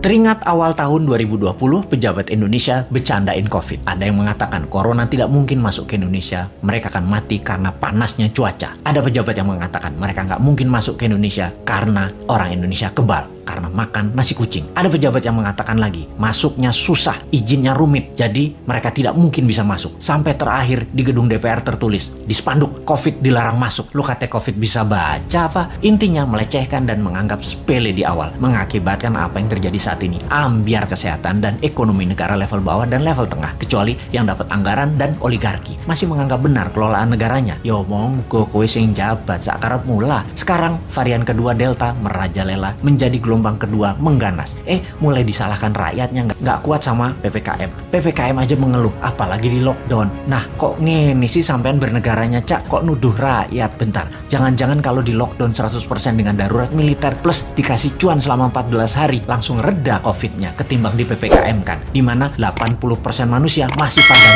Teringat awal tahun 2020, pejabat Indonesia bercandain COVID. Ada yang mengatakan corona tidak mungkin masuk ke Indonesia, mereka akan mati karena panasnya cuaca. Ada pejabat yang mengatakan mereka nggak mungkin masuk ke Indonesia karena orang Indonesia kebal, karena makan nasi kucing. Ada pejabat yang mengatakan lagi, masuknya susah, izinnya rumit, jadi mereka tidak mungkin bisa masuk. Sampai terakhir di gedung DPR tertulis, di spanduk, COVID dilarang masuk. Lu kata COVID bisa baca apa? Intinya melecehkan dan menganggap sepele di awal, mengakibatkan apa yang terjadi saat ini. Ambiar kesehatan dan ekonomi negara level bawah dan level tengah, kecuali yang dapat anggaran dan oligarki masih menganggap benar kelolaan negaranya. Yo monggo kowe sing jabat sakarep mula. Sekarang varian kedua Delta merajalela, menjadi gelombang kedua mengganas. Mulai disalahkan rakyatnya nggak kuat sama PPKM. PPKM aja mengeluh, apalagi di lockdown. Nah kok ngene sih sampean bernegaranya Cak? Kok nuduh rakyat? Bentar, jangan-jangan kalau di lockdown 100% dengan darurat militer plus dikasih cuan selama 14 hari langsung reda COVID-nya ketimbang di PPKM kan, dimana 80% manusia masih pada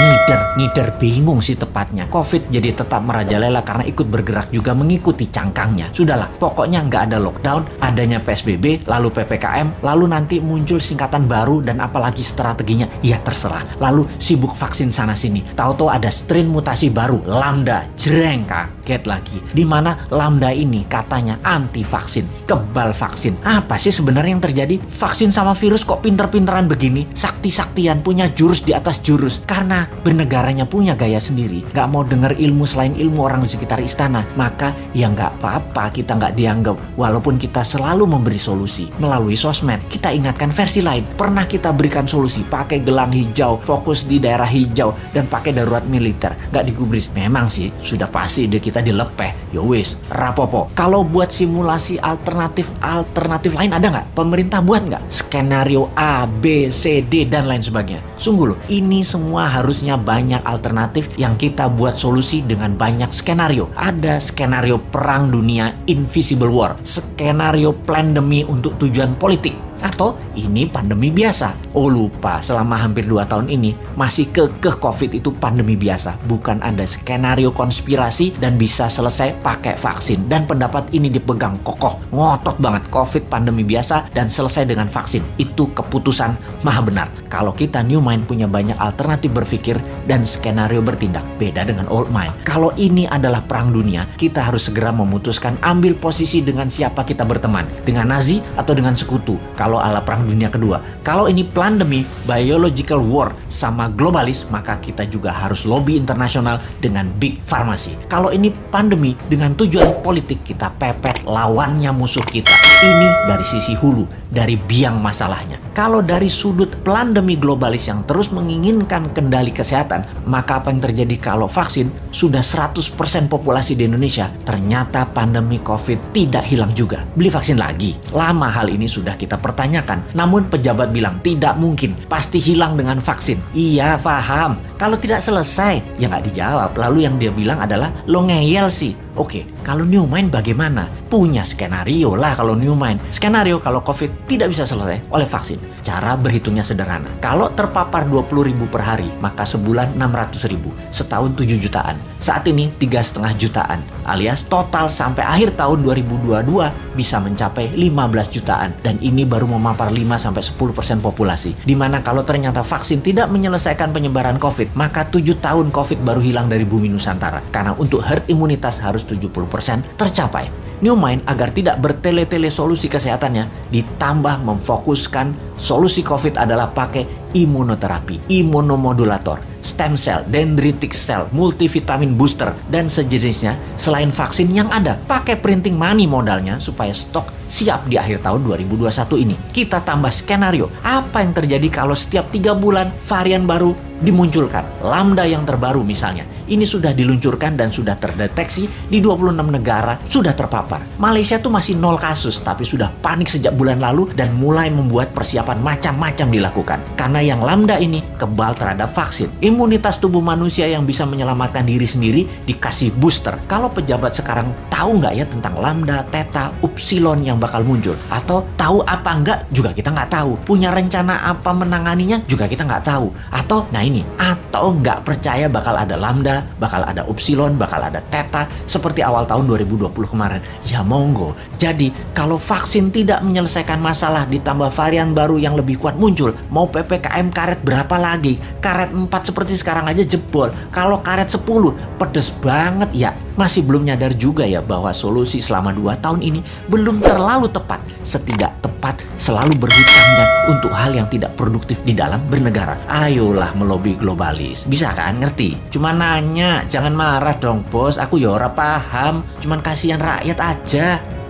ngider bingung sih tepatnya. COVID jadi tetap merajalela karena ikut bergerak juga mengikuti cangkangnya. Sudahlah, pokoknya nggak ada lockdown, adanya PSBB, lalu PPKM, lalu nanti muncul singkatan baru dan apalagi strateginya, ya terserah. Lalu sibuk vaksin sana sini, tahu-tahu ada strain mutasi baru, Lambda, jreng, kaget lagi. Dimana Lambda ini katanya anti vaksin, kebal vaksin. Apa sih sebenarnya yang terjadi? Vaksin sama virus kok pinter-pinteran begini, sakti-saktian, punya jurus di atas jurus, karena bernegaranya punya gaya sendiri, nggak mau dengar ilmu selain ilmu orang di sekitar istana. Maka ya nggak apa-apa kita nggak dianggap, walaupun kita selalu memberi solusi melalui sosmed. Kita ingatkan versi lain, pernah kita berikan solusi pakai gelang hijau, fokus di daerah hijau, dan pakai darurat militer, nggak digubris. Memang sih sudah pasti ide kita dilepeh, yowis rapopo. Kalau buat simulasi alternatif lain ada nggak? Pemerintah buat nggak? Skenario A, B, C, D, dan lain sebagainya. Sungguh loh, ini semua harusnya banyak alternatif yang kita buat solusi dengan banyak skenario. Ada skenario perang dunia, invisible war, skenario pandemi untuk tujuan politik, atau ini pandemi biasa. Oh lupa, selama hampir 2 tahun ini masih kekeh COVID itu pandemi biasa, bukan ada skenario konspirasi dan bisa selesai pakai vaksin. Dan pendapat ini dipegang kokoh, ngotot banget, COVID pandemi biasa dan selesai dengan vaksin. Itu keputusan maha benar. Kalau kita new mind punya banyak alternatif berpikir dan skenario bertindak, beda dengan old mind. Kalau ini adalah perang dunia, kita harus segera memutuskan ambil posisi dengan siapa kita berteman, dengan Nazi atau dengan sekutu. Kalau ala perang dunia kedua, kalau ini pandemi, biological war sama globalis, maka kita juga harus lobby internasional dengan big pharmacy. Kalau ini pandemi dengan tujuan politik, kita pepet lawannya musuh kita. Ini dari sisi hulu, dari biang masalahnya. Kalau dari sudut pandemi globalis yang terus menginginkan kendali kesehatan, maka apa yang terjadi kalau vaksin sudah 100% populasi di Indonesia, ternyata pandemi COVID tidak hilang juga. Beli vaksin lagi. Lama hal ini sudah kita pertanyakan, namun pejabat bilang tidak mungkin, pasti hilang dengan vaksin. Iya, paham. Kalau tidak selesai, ya nggak dijawab. Lalu yang dia bilang adalah, lo ngeyel sih. Oke, kalau new mind bagaimana? Punya skenario lah kalau new mind. Skenario kalau COVID tidak bisa selesai oleh vaksin. Cara berhitungnya sederhana. Kalau terpapar 20.000 per hari, maka sebulan 600.000. Setahun 7 jutaan. Saat ini 3,5 jutaan. Alias total sampai akhir tahun 2022 bisa mencapai 15 jutaan. Dan ini baru memapar 5-10% populasi. Dimana kalau ternyata vaksin tidak menyelesaikan penyebaran COVID, maka 7 tahun COVID baru hilang dari bumi Nusantara. Karena untuk herd imunitas harus 70% tercapai. New Mind agar tidak bertele-tele solusi kesehatannya, ditambah memfokuskan solusi COVID adalah pakai imunoterapi, imunomodulator, stem cell, dendritic cell, multivitamin booster, dan sejenisnya selain vaksin yang ada. Pakai printing money modalnya supaya stok siap di akhir tahun 2021 ini. Kita tambah skenario, apa yang terjadi kalau setiap 3 bulan varian baru dimunculkan. Lambda yang terbaru misalnya, ini sudah diluncurkan dan sudah terdeteksi di 26 negara, sudah terpapar. Malaysia tuh masih 0 kasus, tapi sudah panik sejak bulan lalu dan mulai membuat persiapan macam-macam dilakukan. Karena yang Lambda ini kebal terhadap vaksin. imunitas tubuh manusia yang bisa menyelamatkan diri sendiri dikasih booster. Kalau pejabat sekarang tahu nggak ya tentang lambda, theta, upsilon yang bakal muncul? Atau tahu apa nggak juga kita nggak tahu. Punya rencana apa menanganinya juga kita nggak tahu. Atau, atau nggak percaya bakal ada lambda, bakal ada upsilon, bakal ada theta seperti awal tahun 2020 kemarin. Ya monggo. Jadi kalau vaksin tidak menyelesaikan masalah ditambah varian baru yang lebih kuat muncul, mau PPKM karet berapa lagi? Karet 4 seperti sekarang aja jebol. Kalau karet 10 pedes banget ya. Masih belum nyadar juga ya bahwa solusi selama 2 tahun ini belum terlalu tepat. Setidak tepat selalu berhutangnya untuk hal yang tidak produktif di dalam bernegara. Ayolah melobi globalis. Bisa kan ngerti? Cuma nanya, jangan marah dong bos. Aku ya ora paham. Cuman kasihan rakyat aja.